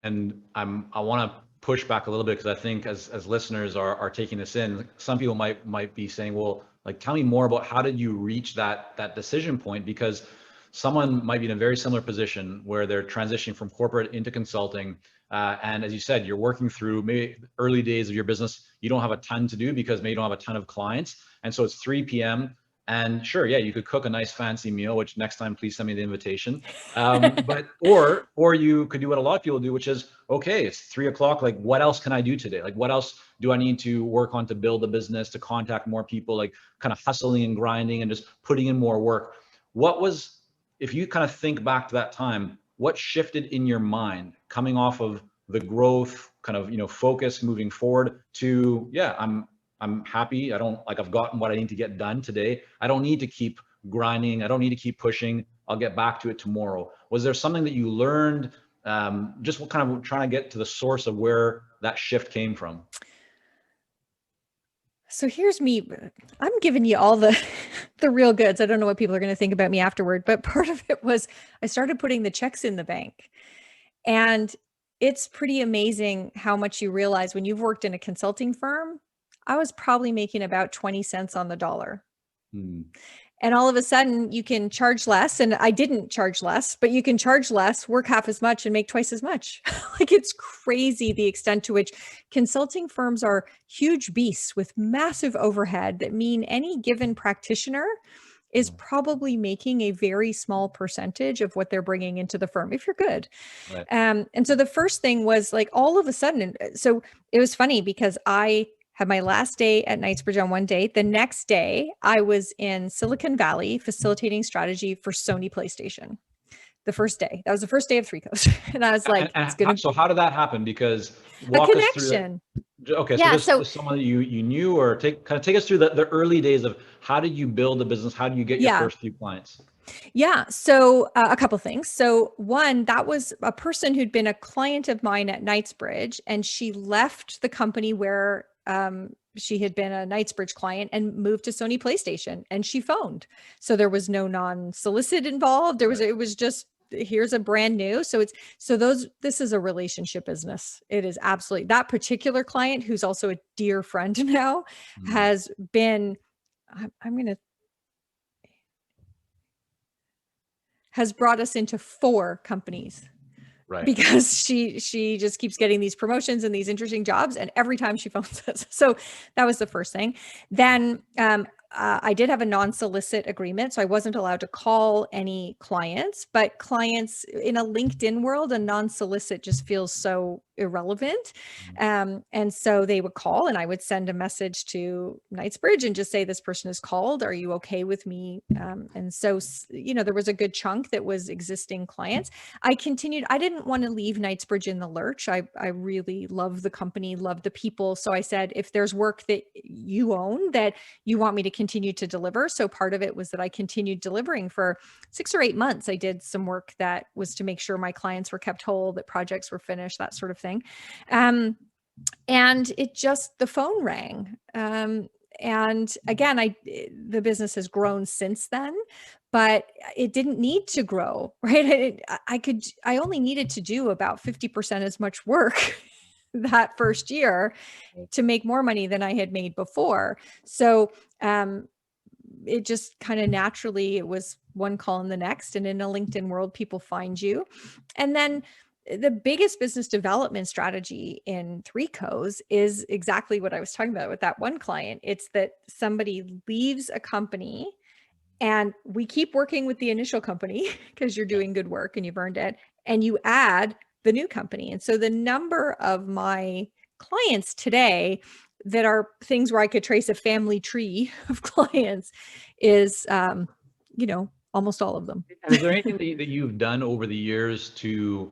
And I want to push back a little bit, because I think as listeners are taking this in, some people might be saying, well, like, tell me more about how did you reach that decision point? Because someone might be in a very similar position where they're transitioning from corporate into consulting. And as you said, you're working through maybe early days of your business. You don't have a ton to do because maybe you don't have a ton of clients. And so it's 3 p.m. And sure, yeah, you could cook a nice fancy meal, which next time, please send me the invitation. But or you could do what a lot of people do, which is, okay, it's 3 o'clock. Like, what else can I do today? Like, what else do I need to work on to build a business, to contact more people, like kind of hustling and grinding and just putting in more work. What was, if you kind of think back to that time, what shifted in your mind coming off of the growth kind of, focus moving forward to, yeah, I'm happy. I don't, like, I've gotten what I need to get done today. I don't need to keep grinding. I don't need to keep pushing. I'll get back to it tomorrow. Was there something that you learned? Just what kind of trying to get to the source of where that shift came from. So here's me. I'm giving you all the the real goods. I don't know what people are going to think about me afterward, but part of it was I started putting the checks in the bank. And it's pretty amazing how much you realize when you've worked in a consulting firm. I was probably making about 20 cents on the dollar. Hmm. And all of a sudden you can charge less. And I didn't charge less, but you can charge less, work half as much, and make twice as much. Like, it's crazy the extent to which consulting firms are huge beasts with massive overhead that mean any given practitioner is probably making a very small percentage of what they're bringing into the firm if you're good. Right. And so the first thing was like all of a sudden, so it was funny because I had my last day at Knightsbridge on one day. The next day, I was in Silicon Valley facilitating strategy for Sony PlayStation. The first day, that was the first day of Three Coast. And I was like, it's going to So how did that happen? Because a walk us through that. connection. Okay, so Yeah. this So is someone that you knew, or take us through the early days of how did you build a business? How do you get your yeah. first few clients? Yeah. So a couple things. So one, that was a person who'd been a client of mine at Knightsbridge, and she left the company where she had been a Knightsbridge client and moved to Sony PlayStation, and she phoned. So there was no non-solicit involved. Right. It was just, here's a brand new. This is a relationship business. It is absolutely, that particular client, who's also a dear friend now, Hmm. has been, I'm going to, has brought us into 4 companies Right. because she just keeps getting these promotions and these interesting jobs, and every time she phones us. So that was the first thing. Then I did have a non-solicit agreement, so I wasn't allowed to call any clients, but clients in a LinkedIn world, a non-solicit just feels so irrelevant. And so they would call, and I would send a message to Knightsbridge and just say, this person has called. Are you okay with me? And so, there was a good chunk that was existing clients. I continued. I didn't want to leave Knightsbridge in the lurch. I really love the company, love the people. So I said, if there's work that you own that you want me to continue to deliver. So part of it was that I continued delivering for 6 or 8 months. I did some work that was to make sure my clients were kept whole, that projects were finished, that sort of thing. And the phone rang. And again, the business has grown since then, but it didn't need to grow, right? I only needed to do about 50% as much work that first year to make more money than I had made before. So, it just kind of naturally, it was one call in the next, and in a LinkedIn world, people find you. And then the biggest business development strategy in Three Co's is exactly what I was talking about with that one client. It's that somebody leaves a company, and we keep working with the initial company because you're doing good work and you've earned it, and you add the new company. And so the number of my clients today that are things where I could trace a family tree of clients is, almost all of them. And is there anything that you've done over the years to